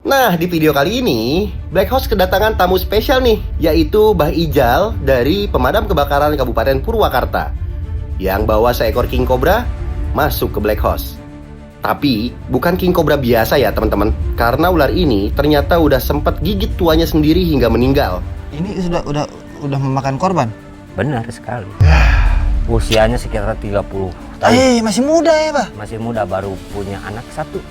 Nah, di video kali ini, Black House kedatangan tamu spesial nih, yaitu Mbah Ijal dari Pemadam Kebakaran Kabupaten Purwakarta, yang bawa seekor King Cobra masuk ke Black House. Tapi, bukan King Cobra biasa ya teman-teman, karena ular ini ternyata udah sempat gigit tuannya sendiri hingga meninggal. Ini udah memakan korban? Benar sekali. Usianya sekitar 30 tahun. Masih muda ya, Pak? Masih muda, baru punya anak satu.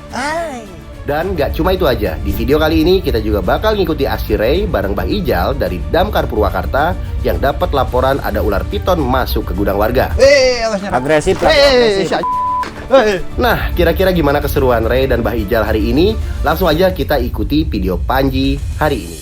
Dan gak cuma itu aja, di video kali ini kita juga bakal ngikuti aksi Ray bareng Mbah Ijal dari Damkar Purwakarta yang dapat laporan ada ular piton masuk ke gudang warga. Agresif lah. Agresif. Nah, kira-kira gimana keseruan Ray dan Mbah Ijal hari ini? Langsung aja kita ikuti video Panji hari ini.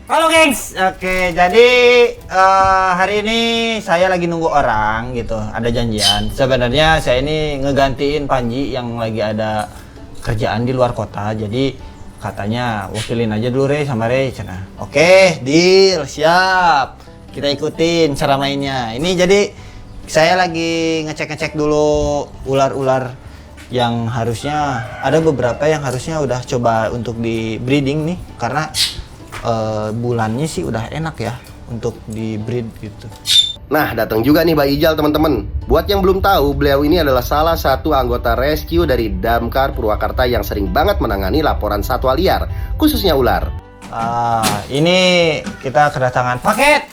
Halo gengs, oke jadi hari ini saya lagi nunggu orang gitu, ada janjian. Sebenarnya saya ini ngegantiin Panji yang lagi ada kerjaan di luar kota, jadi katanya wakilin aja dulu Ray sama Ray. Oke, deal, siap. Kita ikutin cara mainnya. Ini jadi saya lagi ngecek dulu ular-ular yang harusnya ada beberapa yang harusnya udah coba untuk di breeding nih, karena bulannya sih udah enak ya untuk di breed gitu. Nah, datang juga nih Mbak Ijal teman-teman. Buat yang belum tahu, beliau ini adalah salah satu anggota rescue dari Damkar Purwakarta yang sering banget menangani laporan satwa liar, khususnya ular. Ini kita kedatangan paket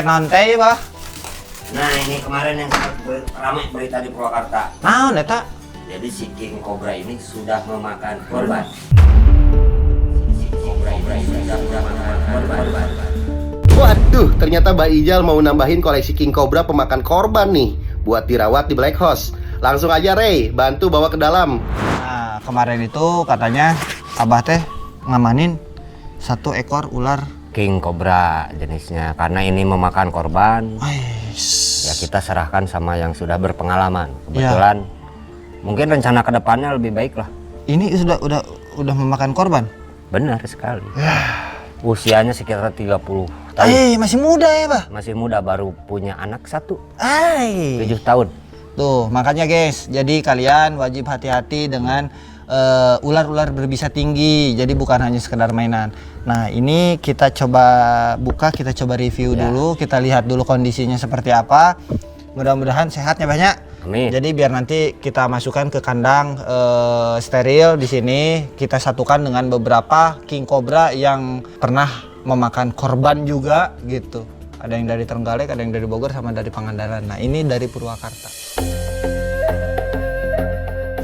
nontai, Pak. Nah, ini kemarin yang sangat ramai berita di Purwakarta. Nah, neta. Jadi si King Cobra ini sudah memakan korban. Waduh, ternyata Mbak Ijal mau nambahin koleksi King Cobra pemakan korban nih buat dirawat di Black House. Langsung aja Ray, bantu bawa ke dalam. Nah, kemarin itu katanya Abah teh ngamanin 1 ekor ular King Cobra jenisnya, karena ini memakan korban. Ya kita serahkan sama yang sudah berpengalaman. Kebetulan mungkin rencana kedepannya lebih baik lah. Ini udah memakan korban? Benar sekali. Usianya sekitar 30 tahun. Masih muda ya, Pak? Masih muda, baru punya anak satu. 7 7 tahun. Tuh, makanya guys, jadi kalian wajib hati-hati dengan ular-ular berbisa tinggi. Jadi bukan hanya sekedar mainan. Nah, ini kita coba buka, kita coba review dulu, kita lihat dulu kondisinya seperti apa. Mudah-mudahan sehatnya banyak. Amin. Jadi biar nanti kita masukkan ke kandang steril di sini, kita satukan dengan beberapa King Cobra yang pernah memakan korban juga gitu. Ada yang dari Trenggalek, ada yang dari Bogor, sama dari Pangandaran. Nah, ini dari Purwakarta.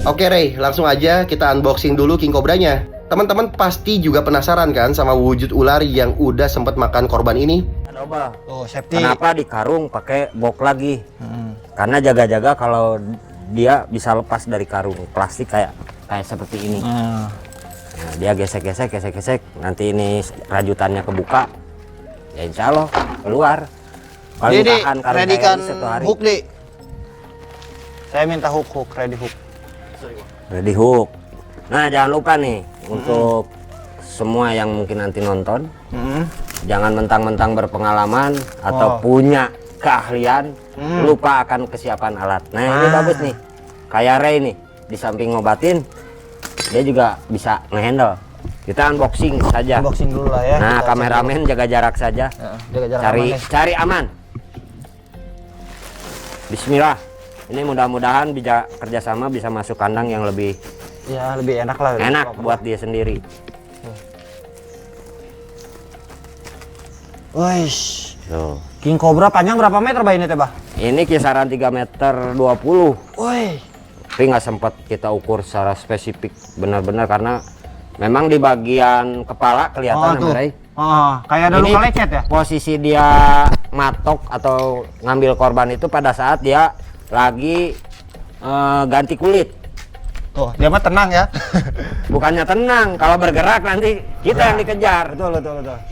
Oke Ray, langsung aja kita unboxing dulu King Cobranya. Teman-teman pasti juga penasaran kan sama wujud ular yang udah sempat makan korban ini? Coba. Oh, safety. Kenapa di karung pakai box lagi? Karena jaga-jaga kalau dia bisa lepas dari karung plastik kayak seperti ini. Nah, dia gesek-gesek, nanti ini rajutannya kebuka, ya insya Allah keluar. Paling Jadi tahan karung ready-kan kayak 1 hari. hook di. Saya minta hook, ready hook. Ready hook. Nah, jangan lupa nih untuk semua yang mungkin nanti nonton, jangan mentang-mentang berpengalaman atau punya keahlian lupa akan kesiapan alat. Nah, ini bagus nih. Kayak Ray nih, di samping ngobatin, dia juga bisa ngehandle. Kita unboxing saja. Unboxing dulu lah ya. Nah, Kita kameramen jaga jarak saja. jaga jarak aman, guys. Cari aman. Bismillah. Ini mudah-mudahan bisa kerjasama, bisa masuk kandang yang lebih enak lah. enak buat dia sendiri. Wesh. Tuh. King Cobra panjang berapa meter Bah ini teh, Bah? Ini kisaran 3,20 meter. Woi. Tapi nggak sempat kita ukur secara spesifik benar-benar karena memang di bagian kepala kelihatan Ray. Kayak ada luka lecet ya? Posisi dia matok atau ngambil korban itu pada saat dia lagi ganti kulit. Tuh, dia mah tenang ya. Bukannya tenang, kalau bergerak nanti kita yang dikejar. Betul.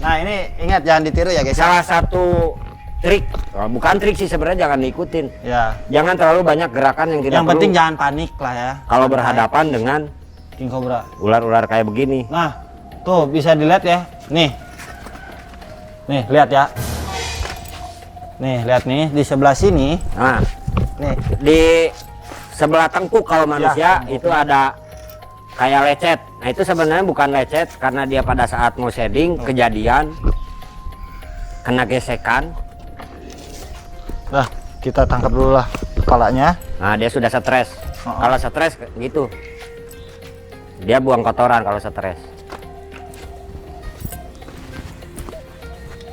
Nah, ini ingat jangan ditiru ya, guys. Salah satu trik, bukan trik sih sebenarnya, jangan diikutin. Ya. Jangan terlalu banyak gerakan yang tidak Yang perlu. penting jangan panik lah ya. Kalau berhadapan dengan king cobra. Ular-ular kayak begini. Nah, tuh bisa dilihat ya. Nih. Nih, lihat ya. Nih, lihat nih di sebelah sini. Nah, Nih. di sebelah tengkuk kalau manusia Ya. itu ada kayak lecet. Nah, itu sebenarnya bukan lecet karena dia pada saat mau shading kejadian kena gesekan. Nah, kita tangkap dulu lah kepalanya. Nah, dia sudah stres. Kalau stres gitu. Dia buang kotoran kalau stres.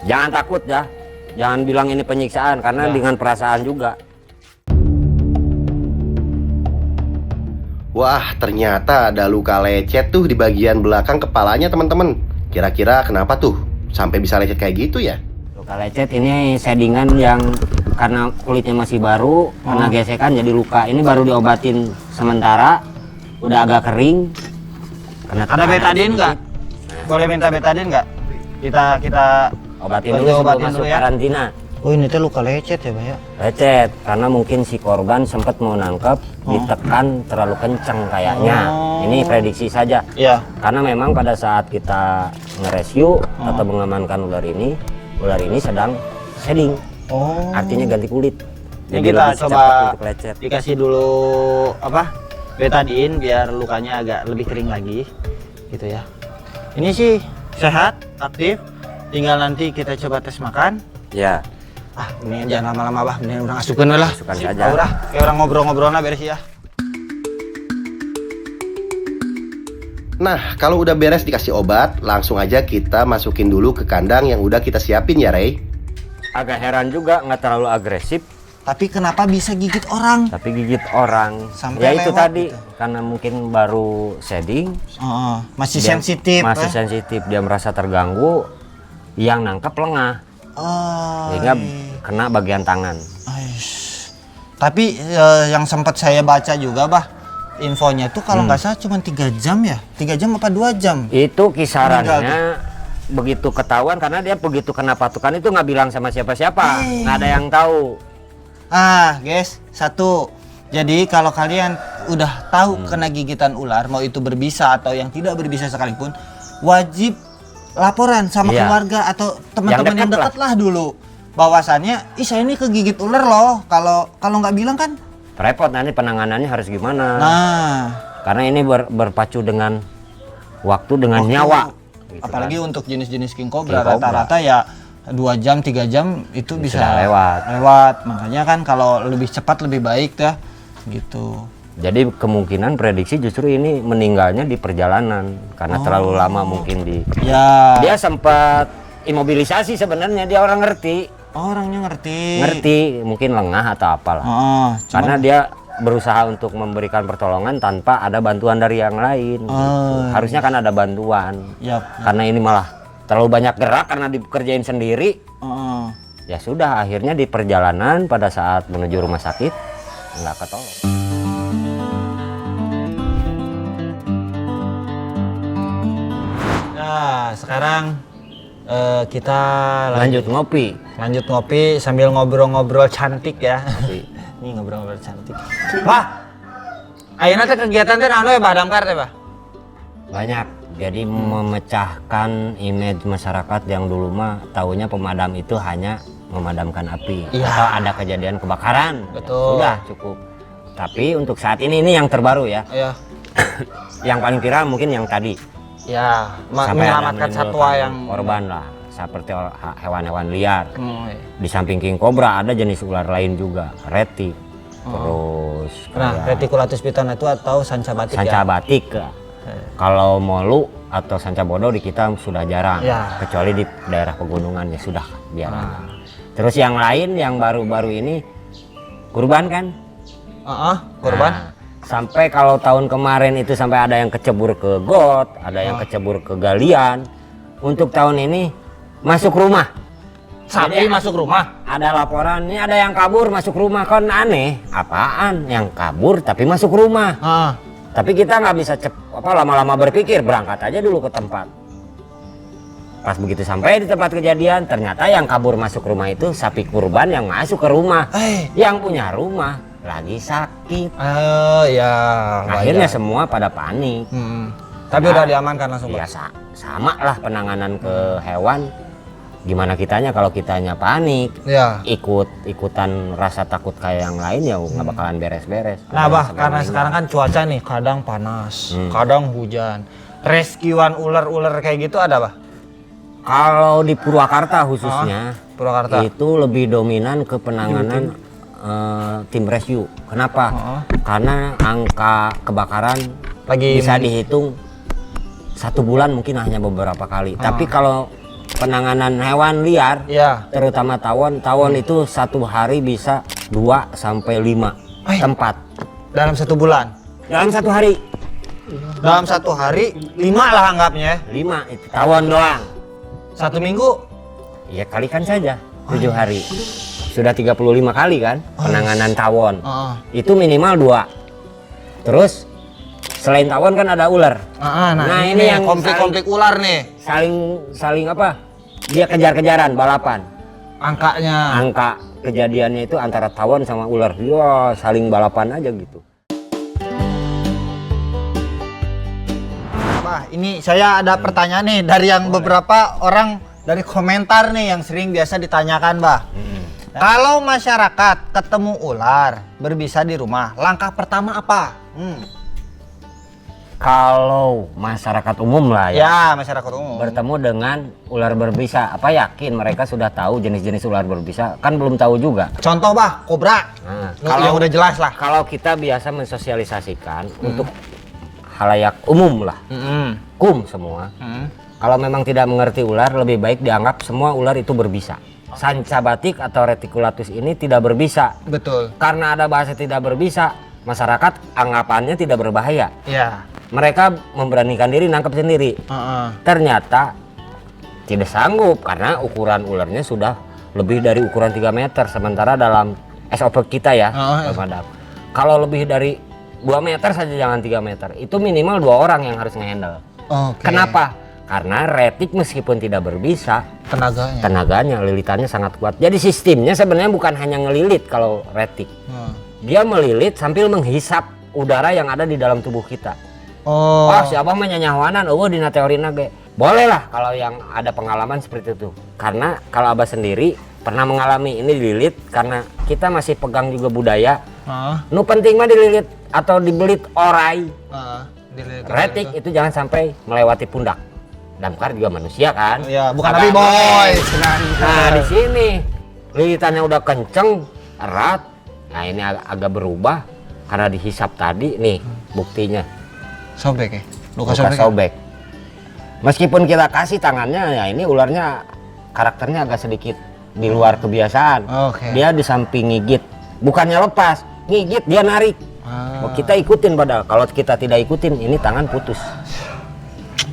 Jangan takut ya. Jangan bilang ini penyiksaan karena dengan perasaan juga. Wah, ternyata ada luka lecet tuh di bagian belakang kepalanya teman-teman. Kira-kira kenapa tuh sampai bisa lecet kayak gitu ya? Luka lecet ini shadingan yang karena kulitnya masih baru, kena gesekan jadi luka. Ini baru diobatin sementara, udah agak kering. Kena Ada betadine nggak? Boleh minta betadine nggak? Kita obatin Bantu dulu sebelum obatin masuk dulu ya. karantina. Oh, ini tuh luka lecet ya, Pak ya? Lecet karena mungkin si korban sempat mau nangkep, ditekan terlalu kenceng kayaknya. Oh. Ini prediksi saja. Iya. Karena memang pada saat kita nge-rescue atau mengamankan ular ini sedang shedding. Oh. Artinya ganti kulit. Ini Jadi kita lebih coba cepat untuk lecet. dikasih dulu apa? Betadine biar lukanya agak lebih kering lagi. Gitu ya. Ini sih sehat, aktif. Tinggal nanti kita coba tes makan. Ya, Ah, ini jangan lama-lama, Bah. Ini udah asukin lah. Masukkan saja. Ah, udah, kayak orang ngobrol-ngobrol lah beres ya. Nah, kalau udah beres dikasih obat, langsung aja kita masukin dulu ke kandang yang udah kita siapin ya, Ray. agak heran juga nggak terlalu agresif, Tapi kenapa bisa gigit orang? tapi gigit orang. Sampai Ya itu lewat tadi gitu. karena mungkin baru shedding, Oh, masih dia sensitif. masih sensitif, dia merasa terganggu, yang nangkep lengah, Oh, sehingga kena bagian tangan. Aish. Tapi yang sempat saya baca juga, Bah, infonya tuh kalau nggak salah cuma 3 jam ya? 3 jam apa 2 jam? Itu Meninggal kisarannya begitu ketahuan karena dia begitu kena patukan itu nggak bilang sama siapa-siapa, nggak ada yang tahu. Ah, guys, satu. Jadi kalau kalian udah tahu kena gigitan ular, mau itu berbisa atau yang tidak berbisa sekalipun, wajib laporan sama Iya. keluarga atau teman-teman yang dekat dekat lah dulu. Bahwasannya, ih saya ini kegigit ular loh. Kalau nggak bilang kan, Repot nanti penanganannya harus gimana? nah, Karena ini berpacu dengan waktu dengan nyawa. Gitu apalagi kan. untuk jenis-jenis king King cobra cobra. rata-rata ya 2 jam 3 jam itu bisa Sudah lewat. Makanya kan kalau lebih cepat lebih baik dah gitu. Jadi kemungkinan prediksi justru ini meninggalnya di perjalanan karena terlalu lama mungkin di. Ya, Dia sempat imobilisasi sebenarnya, dia orang ngerti, orangnya ngerti. mungkin lengah atau apalah. Oh, Karena dia berusaha untuk memberikan pertolongan tanpa ada bantuan dari yang lain. Gitu. Harusnya kan ada bantuan. Yap. Karena ini malah terlalu banyak gerak karena dikerjain sendiri. Oh. Ya sudah, akhirnya di perjalanan pada saat menuju rumah sakit nggak ketolong. Nah, sekarang kita Lanjut ngopi. lanjut ngopi sambil ngobrol-ngobrol cantik ya. Ini ngobrol-ngobrol cantik. Pak, ayeuna teh kegiatan teh anu ya Bah damkar teh, Bah? Banyak. Jadi memecahkan image masyarakat yang dulu mah taunya pemadam itu hanya memadamkan api. Iya. Atau ada kejadian kebakaran. Betul. Sudah cukup. Tapi untuk saat ini yang terbaru ya. Iya. Yang paling viral mungkin yang tadi. Ya, Sampai ada menyelamatkan satwa menimbulkan yang korban lah. Seperti hewan-hewan liar. Oh, iya. Di samping king cobra ada jenis ular lain juga. Retik. Terus Nah, kayak Reticulatus pitona itu atau sanca batik sanca ya. batik. Kalau molu atau sanca bodoh di kita sudah jarang, Ya. kecuali di daerah pegunungan ya sudah biar aja. Terus yang lain yang baru-baru ini kurban kan? Korban. Nah, sampai kalau tahun kemarin itu sampai ada yang kecebur ke got, ada yang kecebur ke galian. Untuk tahun ini masuk rumah. Sapi masuk rumah. Ada laporan ini ada yang kabur masuk rumah, kan aneh. Apaan yang kabur tapi masuk rumah? Ah. Tapi kita nggak bisa lama-lama berpikir, berangkat aja dulu ke tempat. Pas begitu sampai di tempat kejadian, ternyata yang kabur masuk rumah itu sapi kurban yang masuk ke rumah. Yang punya rumah lagi sakit. Oh ya. Akhirnya wajar. semua pada panik. Tapi Nah, udah diamankan langsung, Ya Pak. sama lah penanganan ke hewan. Gimana kitanya kalau kitanya panik, Ya. ikutan rasa takut kayak yang lain ya nggak bakalan beres-beres. Nah, Udah Bah, sampai karena meninggal. sekarang kan cuaca nih kadang panas, kadang hujan. Rescuean ular-ular kayak gitu ada, Bah? Kalau di Purwakarta khususnya Purwakarta. itu lebih dominan ke penanganan tim rescue. Kenapa? Karena angka kebakaran Lagi bisa dihitung 1 bulan mungkin hanya beberapa kali. Tapi kalau penanganan hewan liar, Ya. terutama tawon itu 1 hari bisa 2 sampai 5 tempat Dalam 1 bulan. dalam 1 hari. Dalam 1 hari 5 lah anggapnya. 5 itu tawon doang. 1 minggu. Ya kalikan saja 7 hari. Sudah 35 kali kan penanganan tawon. Itu minimal 2. Terus selain tawon kan ada ular. Nah, ini yang konflik-konflik ular nih. Saling apa? Dia kejar-kejaran balapan. Angkanya. Angka kejadiannya itu antara tawon sama ular. Ya saling balapan aja gitu. Bah, ini saya ada pertanyaan nih dari yang beberapa orang dari komentar nih yang sering biasa ditanyakan, Bah. Kalau masyarakat ketemu ular berbisa di rumah, langkah pertama apa? Kalau masyarakat umum lah ya, Ya, masyarakat umum. bertemu dengan ular berbisa, apa yakin mereka sudah tahu jenis-jenis ular berbisa? Kan belum tahu juga. Contoh, Bah, kobra. Nah, Yang udah jelas lah. Kalau kita biasa mensosialisasikan untuk halayak umum lah, semua. Kalau memang tidak mengerti ular, lebih baik dianggap semua ular itu berbisa. Sanca batik atau reticulatus ini tidak berbisa. Betul. Karena ada bahasa tidak berbisa, masyarakat anggapannya tidak berbahaya. Ya. Mereka memberanikan diri nangkap sendiri. Ternyata tidak sanggup karena ukuran ularnya sudah lebih dari ukuran 3 meter. Sementara dalam SOP kita ya, Madam, kalau lebih dari 2 meter saja, jangan 3 meter, itu minimal 2 orang yang harus ngehandle. Kenapa? Karena retik meskipun tidak berbisa, tenaganya, lilitannya sangat kuat. Jadi sistemnya sebenarnya bukan hanya ngelilit kalau retik. Dia melilit sambil menghisap udara yang ada di dalam tubuh kita. Wah, siapa mah nyanyawanan, dina teori nage. Boleh lah kalau yang ada pengalaman seperti itu. Karena kalau Abah sendiri pernah mengalami ini dililit karena kita masih pegang juga budaya. Nu penting mah dililit atau dibelit orai. Retik itu jangan sampai melewati pundak. Damkar juga manusia kan? Ya, bukan Nabi Boy. Nah, di sini lilitannya udah kenceng, erat. Nah, ini agak berubah karena dihisap tadi nih buktinya. Sobek ya? Luka sobek. Meskipun kita kasih tangannya, ya ini ularnya karakternya agak sedikit di luar kebiasaan. Dia di samping ngigit, bukannya lepas, ngigit dia narik. Kita ikutin padahal. Kalau kita tidak ikutin, ini tangan putus.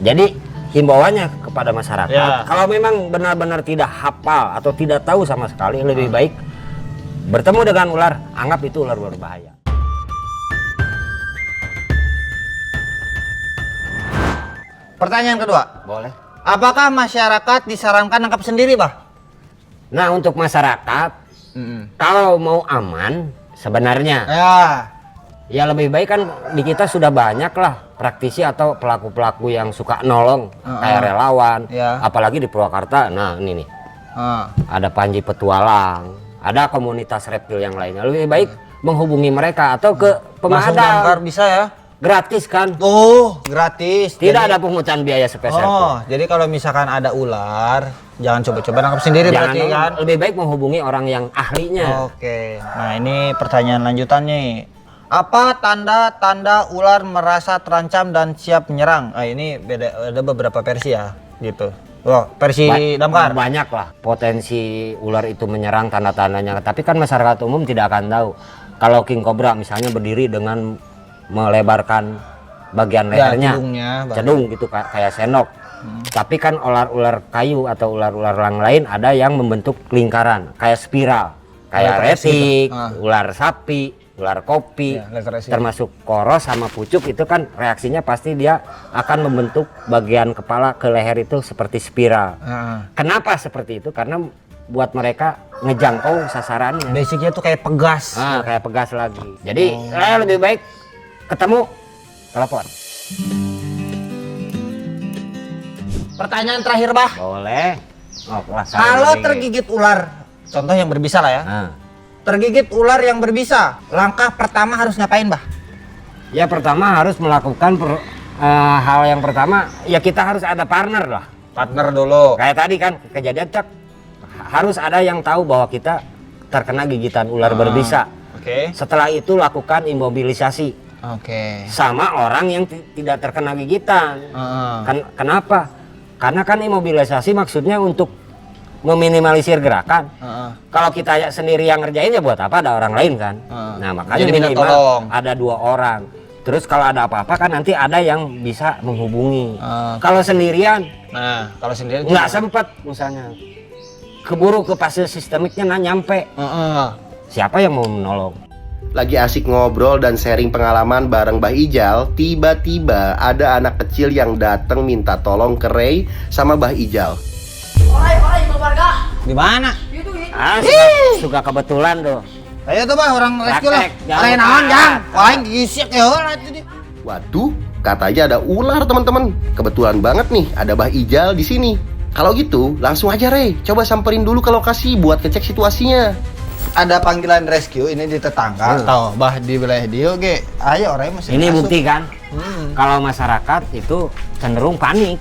Jadi himbauannya kepada masyarakat, kalau memang benar-benar tidak hafal atau tidak tahu sama sekali, lebih baik bertemu dengan ular, anggap itu ular berbahaya. Pertanyaan kedua. Boleh. Apakah masyarakat disarankan nangkap sendiri, Bah? Nah, untuk masyarakat, kalau mau aman sebenarnya, ya lebih baik kan di kita sudah banyak lah praktisi atau pelaku-pelaku yang suka nolong, kayak relawan, apalagi di Purwakarta. Nah, ini nih, ada Panji Petualang, ada komunitas reptil yang lainnya. Lebih baik menghubungi mereka atau ke pemadam. Bisa ya? Gratis kan? Gratis. Tidak ada pungutan biaya sepeser pun. Jadi kalau misalkan ada ular, jangan coba-coba nangkap sendiri berarti kan? Lebih baik menghubungi orang yang ahlinya. Oke. Nah, ini pertanyaan lanjutannya. Apa tanda-tanda ular merasa terancam dan siap menyerang? Ini beda, ada beberapa versi ya, gitu. Versi Damkar. Banyak lah potensi ular itu menyerang, tanda-tandanya. Tapi kan masyarakat umum tidak akan tahu. Kalau king cobra misalnya berdiri dengan melebarkan bagian lehernya, cedung gitu kayak senok. Tapi kan ular-ular kayu atau ular-ular lain ada yang membentuk lingkaran, kayak spiral, kayak retik, ular sapi, ular kopi, termasuk koros sama pucuk. Itu kan reaksinya pasti dia akan membentuk bagian kepala ke leher itu seperti spiral. Kenapa seperti itu? Karena buat mereka ngejangkau sasarannya. Basicnya tuh kayak pegas. Kayak pegas lagi. Jadi lebih baik ketemu telepon. Pertanyaan terakhir, Bah. Boleh. Kalau tergigit ular, contoh yang berbisa lah ya. Tergigit ular yang berbisa, langkah pertama harus ngapain, Bah? Ya pertama harus melakukan hal yang pertama, ya kita harus ada partner lah. Partner dulu. Kayak tadi kan kejadian cek, harus ada yang tahu bahwa kita terkena gigitan ular berbisa. Oke. Setelah itu lakukan imobilisasi Oke. sama orang yang tidak terkena gigitan. Kenapa? Karena kan imobilisasi maksudnya untuk meminimalisir gerakan. Kalau kita sendiri yang ngerjain ya buat apa, ada orang lain kan. Nah makanya Jadi minta minimal tolong. ada 2 orang. Terus kalau ada apa-apa kan nanti ada yang bisa menghubungi. Kalau sendirian Nah, kalau sendiri nggak sempet misalnya keburu ke fase sistemiknya nyampe. Siapa yang mau menolong? Lagi asik ngobrol dan sharing pengalaman bareng Mbah Ijal, tiba-tiba ada anak kecil yang datang minta tolong ke Ray sama Mbah Ijal. Di mana? Suka kebetulan tuh. Ayo tuh, Bah, orang rescue lah. Praktek, jangan Ada lupa. naon, Jang? Paling gisik ya lah tadi. Waduh, katanya ada ular teman-teman. Kebetulan banget nih ada Mbah Ijal di sini. Kalau gitu, langsung aja Ray, coba samperin dulu ke lokasi buat ngecek situasinya. Ada panggilan rescue ini di tetangga. Tahu, Bah, di wilayah dia oke. Ayo orangnya masih Ini masuk. bukti kan kalau masyarakat itu cenderung panik.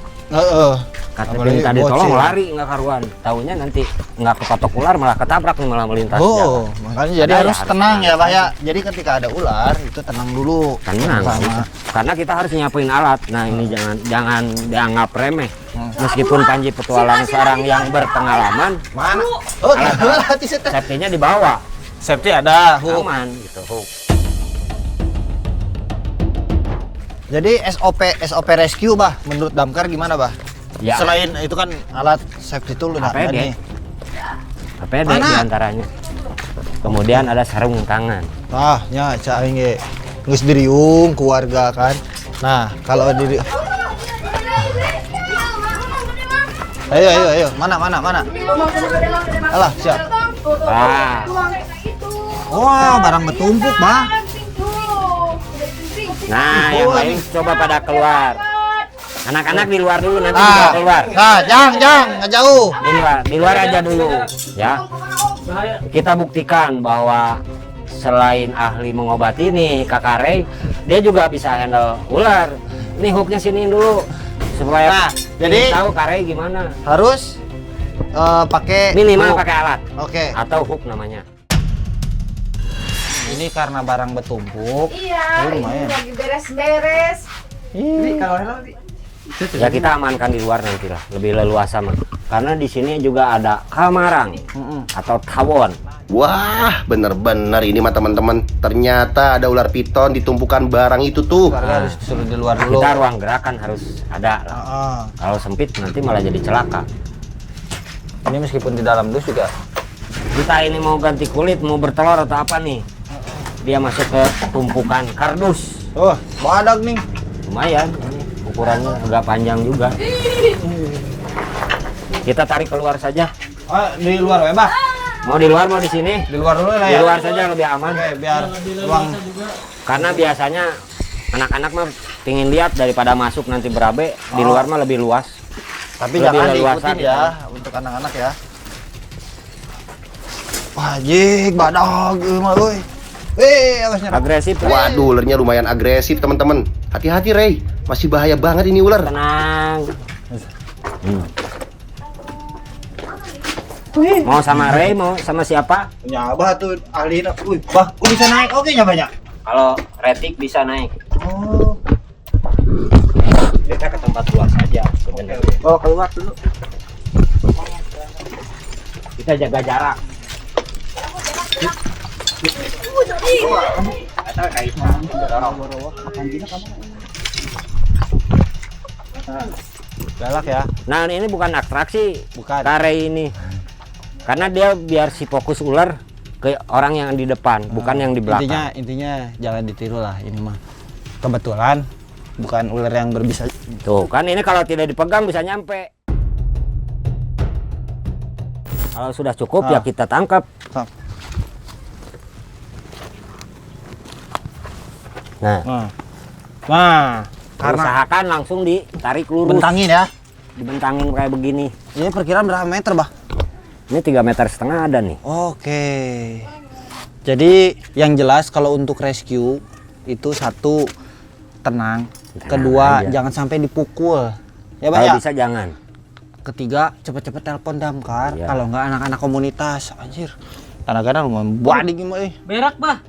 Kata Apalagi minta ditolong bocil. lari nggak karuan. Taunya nanti nggak kepatok ular malah ketabrak nih, malah melintas jalan. Makanya jadi Ada harus harus tenang ya, tenang. Bah ya. Jadi ketika ada ular itu tenang dulu. Tenang, Sama. karena kita harus nyiapin alat. Nah ini jangan dianggap remeh. Meskipun Panji petualang sarang yang berpengalaman, Mana? Oh, hati setan. safety-nya dibawa, Safety ada, Hu. aman gitu. Jadi SOP rescue, Bah, menurut Damkar gimana, Bah? Ya. Selain itu kan alat safety tool udah ada APD. nih. APD Mana? diantaranya. Kemudian ada sarung tangan. Ah, nya cak aing ge. Geus diriung keluarga kan. Nah, kalau diri Ayo. Mana? Alah, siap. Ah, Wah, barang bertumpuk, Bah. nah yang lain coba pada keluar. Anak-anak di luar dulu, nanti juga keluar. Nah, jangan ngejauh. Di luar aja dulu, ya. Kita buktikan bahwa selain ahli mengobati nih Kakak Ray, dia juga bisa handle ular. Nih hooknya siniin dulu supaya Nah, jadi- tahu Kak Ray gimana. Harus pakai Minimal hook. pakai alat Oke. atau hook namanya. Ini karena barang bertumpuk. Iya, ini lumayan. lagi beres-beres. Ya kita amankan di luar nanti lah, lebih leluasa mah. Karena di sini juga ada kamarang atau tawon. Wah, bener-bener ini mah teman-teman. Ternyata ada ular piton di tumpukan barang itu tuh. Keluarga harus disuruh di luar dulu. Kita ruang gerakan harus ada lah. Kalau sempit nanti malah jadi celaka. Ini meskipun di dalam dus juga. Kita ini mau ganti kulit, mau bertelur atau apa nih? Dia masuk ke tumpukan kardus. Oh, badak nih. Lumayan, ini ukurannya agak panjang juga. Kita tarik keluar saja. Oh, di luar bebas. Mau di luar mau di sini? Di luar dulu lah Di ya. luar saja lebih aman. Oke, biar ruang. Karena biasanya anak-anak mah pingin lihat daripada masuk nanti berabe. Di luar mah lebih luas. Tapi Lebih jangan leluasa diikutin kita. ya untuk anak-anak ya. Wah, jik badak mah euy. Awas nyerah. Agresif. Waduh, ularnya lumayan agresif teman-teman. Hati-hati Ray, masih bahaya banget ini ular. Tenang. Mau sama Ray, mau sama siapa? Punya Abah tuh ahli. Wih, Bah, gua bisa naik oke nya banyak. Kalau Retik bisa naik. Oh. Kita ke tempat luas saja sebenarnya. Oh, keluar dulu. Kita jaga jarak. Galak ya. Nah ini bukan atraksi, Bukan. Kare ini. Karena dia biar si fokus ular ke orang yang di depan, bukan yang di belakang. Intinya jangan ditiru lah ini mah. Kebetulan bukan ular yang berbisa. Tuh kan ini kalau tidak dipegang bisa nyampe. Kalau sudah cukup ya kita tangkap. Nah, karena usahakan langsung ditarik lurus. bentangin ya. Dibentangin kayak begini. Ini perkiraan berapa meter, Bah? Ini 3,5 meter ada nih. Oke. Jadi yang jelas kalau untuk rescue itu satu tenang, kedua aja. jangan sampai dipukul. Ya, Bah Kalau ya. bisa jangan. Ketiga, cepet-cepet telepon damkar. Iya. Kalau nggak anak-anak komunitas, anjir. Kadang-kadang membuat gimana? Berak, Bah.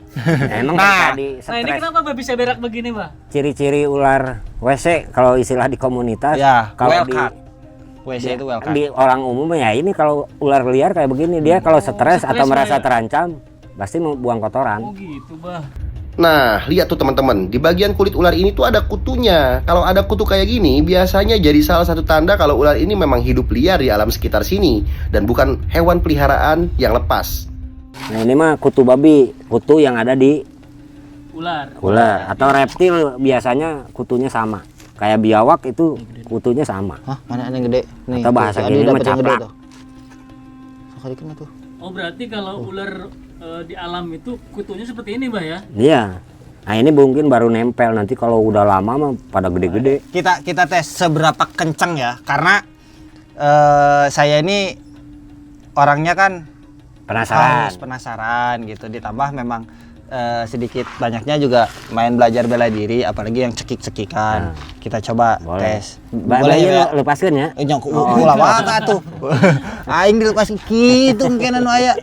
Emang Nah. tadi Nah, ini stres. kenapa Bah bisa berak begini, Bah? Ciri-ciri ular WC kalau istilah di komunitas. Ya, kalau wildcat. WC itu wildcat. di orang umum ya ini kalau ular liar kayak begini dia kalau stres atau stres, merasa Pak, ya? terancam pasti mau buang kotoran. Oh gitu, Bah. Nah, lihat tuh teman-teman, di bagian kulit ular ini tuh ada kutunya. Kalau ada kutu kayak gini, biasanya jadi salah satu tanda kalau ular ini memang hidup liar di alam sekitar sini dan bukan hewan peliharaan yang lepas. Nah ini mah kutu babi, kutu yang ada di Ular. ular atau reptil biasanya kutunya sama. Kayak biawak itu kutunya sama. Hah, mana ada yang gede? Nih. Atau bahasa tuh, si Adi gini mah dapet yang gede caplak. tuh. Sekali kena tuh. Oh, berarti kalau ular di alam itu kutunya seperti ini, Bah ya? Iya. Nah ini mungkin baru nempel, nanti kalau udah lama mah pada gede-gede. Kita tes seberapa kencang ya, karena saya ini orangnya kan Penasaran. harus penasaran gitu. Ditambah memang sedikit banyaknya juga main belajar bela diri, apalagi yang cekik-cekikan. Kita coba Boleh. tes. Boleh ya? lepaskan ya. Nyok ulah wae tuh. Aing dilepas kitu mungkin anu aya.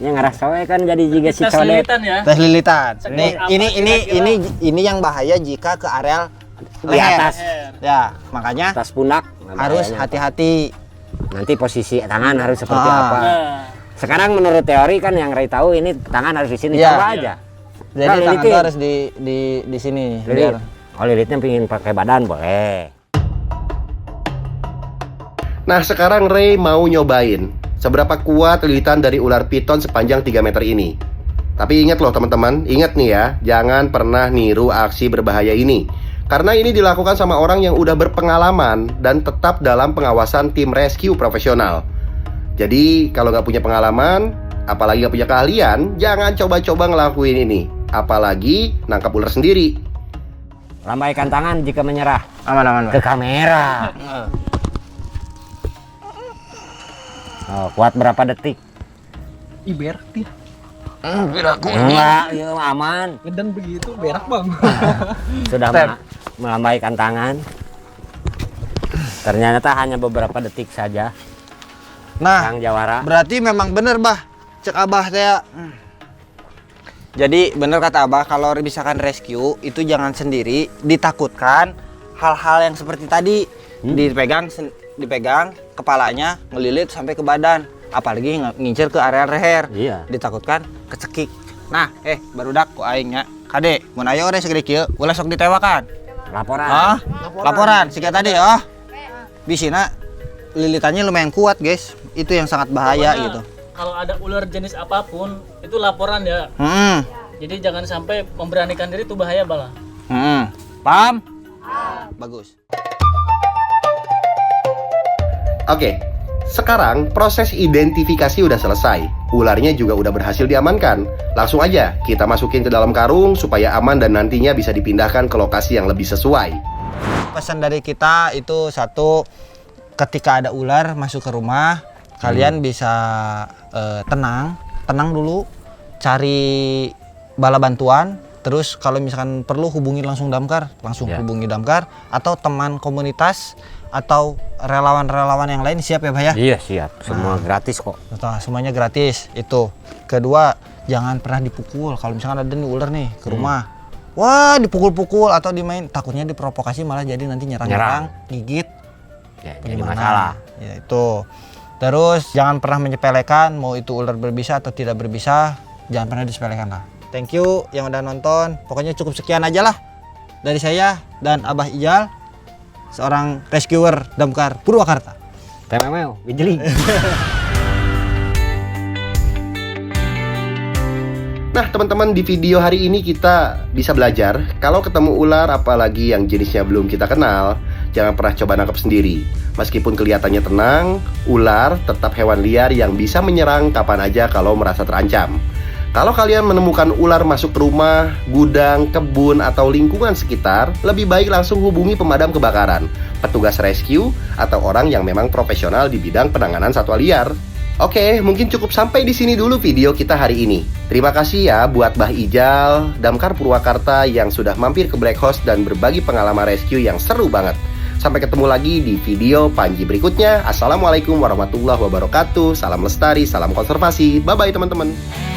Ya ngerasa we kan jadi juga si Tes codet. lilitan ya. Tes lilitan. Sekali Nih, apa ini yang bahaya jika ke areal Di atas. Ya, makanya Atas pundak. Nah, harus bahayanya. hati-hati. Nanti posisi tangan harus seperti Ah. apa. Nah, Sekarang menurut teori kan yang Ray tahu ini tangan harus di sini. Iya. Coba aja. Jadi Nah, tangan lilitin. tuh harus di sini. Lilit. Biar Oh lilitnya pingin pakai badan boleh. Nah, sekarang Ray mau nyobain seberapa kuat lilitan dari ular piton sepanjang 3 meter ini. Tapi ingat loh teman-teman, ingat nih ya, jangan pernah niru aksi berbahaya ini. Karena ini dilakukan sama orang yang udah berpengalaman dan tetap dalam pengawasan tim rescue profesional. Jadi kalau nggak punya pengalaman, apalagi nggak punya keahlian, jangan coba-coba ngelakuin ini. Apalagi nangkap ular sendiri. Lambaikan tangan jika menyerah aman. ke kamera. Oh, kuat berapa detik? berak dia. Enggak, ya aman. Ngedan begitu berak, Bang. Sudah melambaikan tangan. Ternyata hanya beberapa detik saja. Nah, Kang Jawara. berarti memang bener, Bah. Cek Abah teh. Jadi bener kata Abah, kalau misalkan rescue itu jangan sendiri, ditakutkan hal-hal yang seperti tadi. Dipegang kepalanya ngelilit sampai ke badan, apalagi ngincer ke area leher. Iya. Ditakutkan kecekik. Nah, barudak ku aingnya. Kade, mun aya ore segede kieu, ulah sok ditewakan. Laporan. Laporan siga tadi bisina lilitannya lumayan kuat, guys. Itu yang sangat bahaya Pokoknya, gitu. Kalau ada ular jenis apapun, itu laporan ya. Jadi jangan sampai memberanikan diri itu bahaya, Bala. Paham? Bagus. Oke, sekarang proses identifikasi udah selesai. Ularnya juga udah berhasil diamankan. Langsung aja kita masukin ke dalam karung supaya aman dan nantinya bisa dipindahkan ke lokasi yang lebih sesuai. Pesan dari kita itu satu, ketika ada ular masuk ke rumah, kalian bisa tenang dulu, cari bala bantuan. Terus kalau misalkan perlu hubungi langsung damkar, hubungi damkar atau teman komunitas atau relawan-relawan yang lain, siap ya, Bah ya? Iya, siap. Semua gratis kok. Betul, semuanya gratis. Itu. Kedua, jangan pernah dipukul. Kalau misalkan ada nih ular nih ke rumah, wah dipukul-pukul atau dimain, takutnya diprovokasi malah jadi nanti nyerang, gigit. Ya, jadi Gimana? masalah. Ya itu. Terus jangan pernah menyepelekan mau itu ular berbisa atau tidak berbisa, jangan pernah disepelekan lah. Thank you yang udah nonton. Pokoknya cukup sekian aja lah dari saya dan Abah Ijal, seorang rescuer damkar Purwakarta. Tememeo, gejeli. Nah teman-teman, di video hari ini kita bisa belajar kalau ketemu ular apalagi yang jenisnya belum kita kenal, jangan pernah coba nangkap sendiri. Meskipun kelihatannya tenang, ular tetap hewan liar yang bisa menyerang kapan aja kalau merasa terancam. Kalau kalian menemukan ular masuk ke rumah, gudang, kebun, atau lingkungan sekitar, lebih baik langsung hubungi pemadam kebakaran, petugas rescue, atau orang yang memang profesional di bidang penanganan satwa liar. Oke, mungkin cukup sampai di sini dulu video kita hari ini. Terima kasih ya buat Mbah Ijal, Damkar Purwakarta yang sudah mampir ke Black House dan berbagi pengalaman rescue yang seru banget. Sampai ketemu lagi di video Panji berikutnya. Assalamualaikum warahmatullahi wabarakatuh. Salam lestari, salam konservasi. Bye-bye teman-teman.